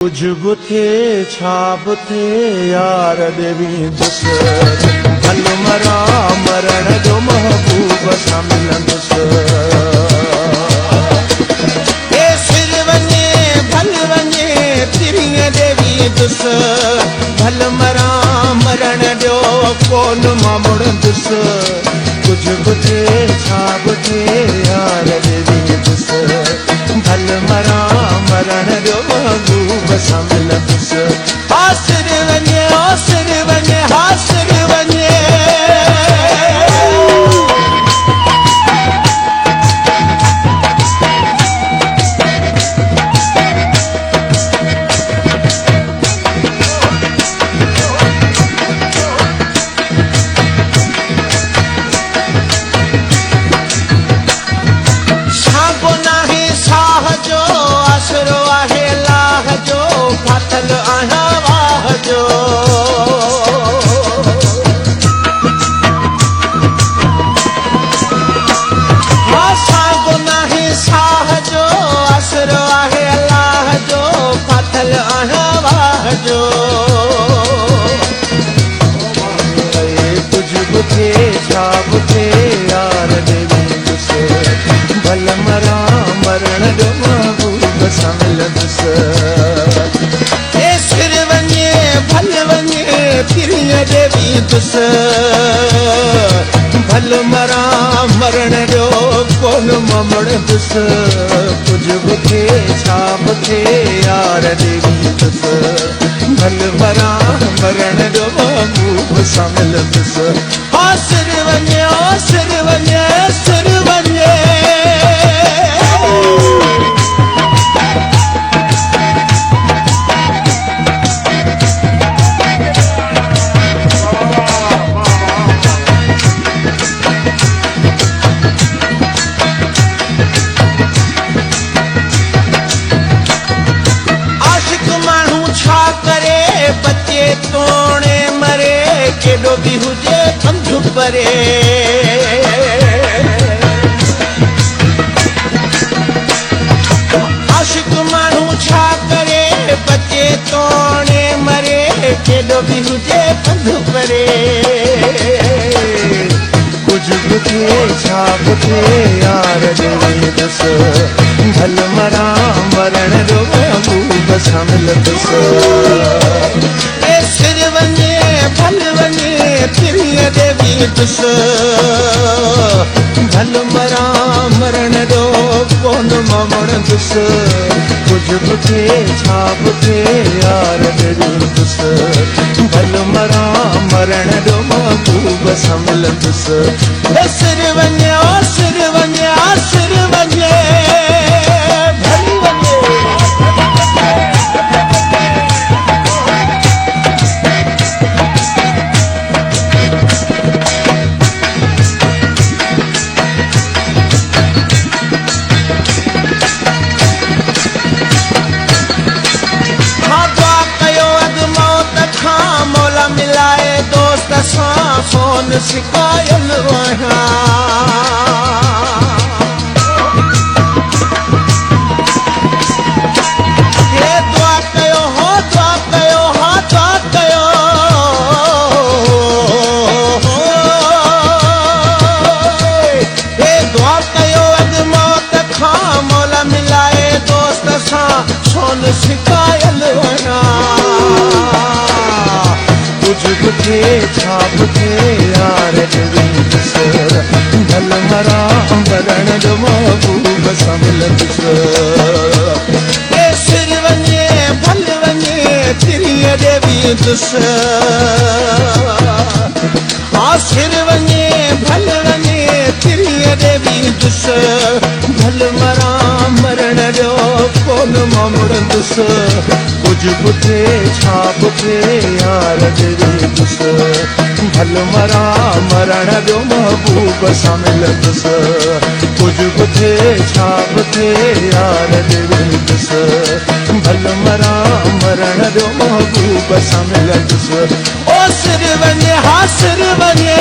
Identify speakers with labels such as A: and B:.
A: कुछ बुथे छा बुथे यार देवी दुस भल मरा मरण जो महबूब सां मिलंदुस ए सिर वञे भल वञे तिरीअ देवी दुस भल मरा मरण जो कोन मां मुड़ंदुस कुछ बुथे छा बुथे यार देवी दुस भल मरा मरण जो महबूब सां मिलंदुस हासिर वञे हासिर वञे छागो नाहे साह जो आसरो आहे लाह जो फाथल आहियां वाह जो छागो नाहे साह जो आसरो आहे लाह जो फाथल आहियां वाह जो कुझु बुथे छा बुथे यार देवी दुस भल मरा मरण जो महबूब सां मिलंदुस ए सिर वञे भल वञे तिरीअ देवी दुस भल मरा मरण जो कोन मां मुड़ंदुस कुझु बुथे छा बुथे यार देवी दुस भल मरा मरण जो महबूब सां मिलंदुस हासिर वञे हासिर वञे सिर वञे बच्चे तोड़े मरे केॾो बि हुजे पंधु परे आशिक माण्हू छा करे बच्चे तोड़े मरे केॾो बि हुजे पंधु परे कुझु बुथे छा बुथे यार देवी दुस भल मरा मरण जो महबूब सां मिलंदुस ए सिर वञे भल वञे तिरीअ देवी दुस भल मरा मरण जो कोन मां मुड़ंदुस कुझु बुथे छा बुथे यार देवी दुस भल मरा मरण जो महबूब सां मिलंदुस सिर वञे सिर वञे सिर वञे मिलाए दोस्त सां सोन सिकायल आहियां हे दुआ कयो हो दुआ कयो हा दुआ कयो हे दुआ कयो अॼु मौत खां मौला मिलाए दोस्त सां सोन सिकायल आहियां कुझु बुथे छा बुथे यार देवी दुस भल मरा मरण जो महबूब सां मिलंदुस ए सिर वञे भल वञे तिरीअ देवी दुस हा सिर वञे भल वञे तिरीअ देवी दुस भल मरा मरण जो कोन मां मुड़ंदुस कुझु बुथे छा बुथे यार देवी दुस भल मरा मरण जो महबूब सां मिलंदुस कुझु बुथे छा बुथे यार देवी दुस भल मरा मरण जो महबूब सां मिलंदुस ओ सिर वञे हासिर वञे